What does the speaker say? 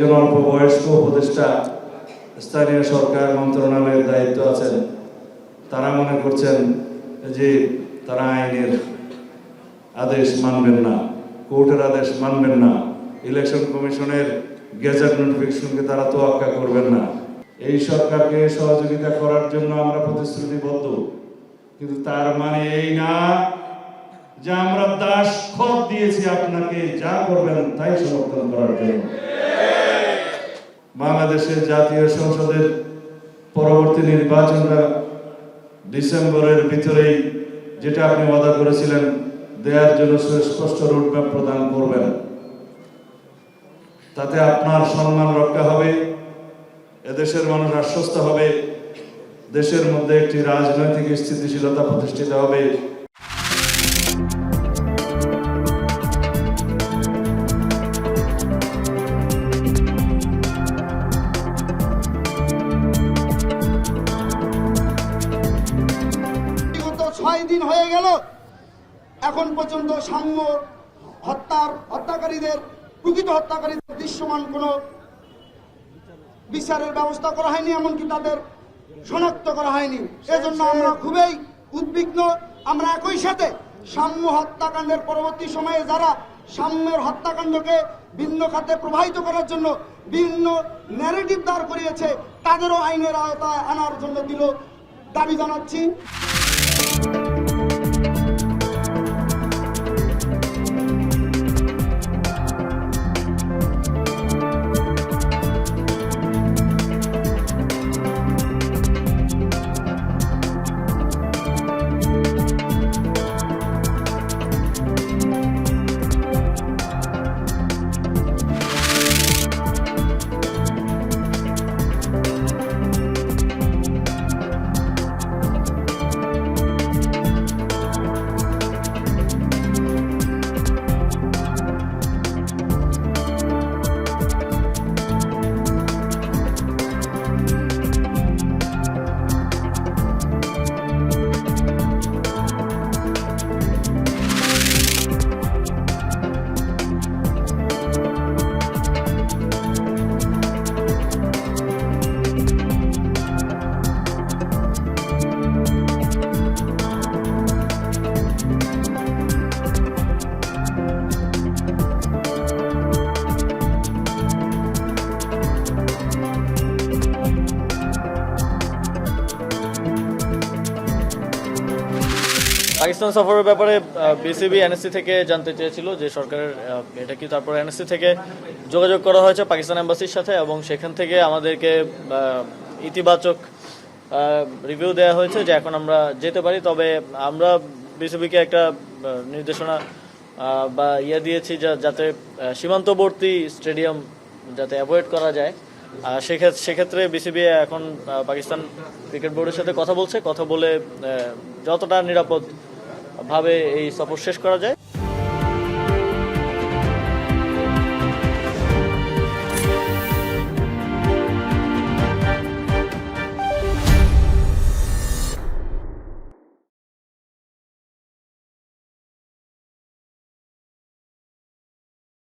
একজন অল্প বয়স্ক উপদেষ্টা স্থানীয় সরকার মন্ত্রণালয়ের দায়িত্ব আছেন, তারা মনে করছেন যে তারা আইনের আদেশ মানবেন না, কোর্টের আদেশ মানবেন না, ইলেকশন কমিশনের গেজেট নোটিফিকেশনকে তারা তোয়াক্কা করবেন না। এই সরকারকে সহযোগিতা করার জন্য আমরা প্রতিশ্রুতিবদ্ধ, কিন্তু তার মানে এই না যে আমরা দাসখত দিয়েছি আপনাকে যা করবেন তাই সমর্থন করার জন্য। বাংলাদেশের জাতীয় সংসদের পরবর্তী নির্বাচনটা ডিসেম্বরের ভিতরেই যেটা আপনি ওয়াদা করেছিলেন দেওয়ার জন্য সুস্পষ্ট রোডম্যাপ প্রদান করবেন। তাতে আপনার সম্মান রক্ষা হবে, এদেশের মানুষ আশ্বস্ত হবে, দেশের মধ্যে একটি রাজনৈতিক স্থিতিশীলতা প্রতিষ্ঠিত হবে। বিগত 6 দিন হয়ে গেল, এখন পর্যন্ত সাম্য হত্যাকারীদের, প্রকৃত হত্যাকারীদের দৃশ্যমান কোনো বিচারের ব্যবস্থা করা হয়নি, এমনকি তাদের শনাক্ত করা হয়নি। এজন্য আমরা খুবই উদ্বিগ্ন। আমরা একই সাথে সাম্য হত্যাকাণ্ডের পরবর্তী সময়ে যারা সাম্যের হত্যাকাণ্ডকে ভিন্ন খাতে প্রবাহিত করার জন্য বিভিন্ন ন্যারেটিভ দাঁড় করিয়েছে, তাদেরও আইনের আওতায় আনার জন্য দাবি জানাচ্ছি। পাকিস্তান সফরের ব্যাপারে বিসিবি এনএসসি থেকে জানতে চেয়েছিল যে সরকারের এটা কি, তারপর এনএসসি থেকে যোগাযোগ করা হয়েছে পাকিস্তান এম্বাসির সাথে এবং সেখান থেকে আমাদেরকে ইতিবাচক রিভিউ দেওয়া হয়েছে যে এখন আমরা যেতে পারি। তবে আমরা বিসিবিকে একটা নির্দেশনা বা দিয়েছি যাতে সীমান্তবর্তী স্টেডিয়াম যাতে অ্যাভয়েড করা যায়। সেক্ষেত্রে বিসিবি এখন পাকিস্তান ক্রিকেট বোর্ডের সাথে কথা বলে যতটা নিরাপদ ভাবে এই সফর শেষ করা যায়।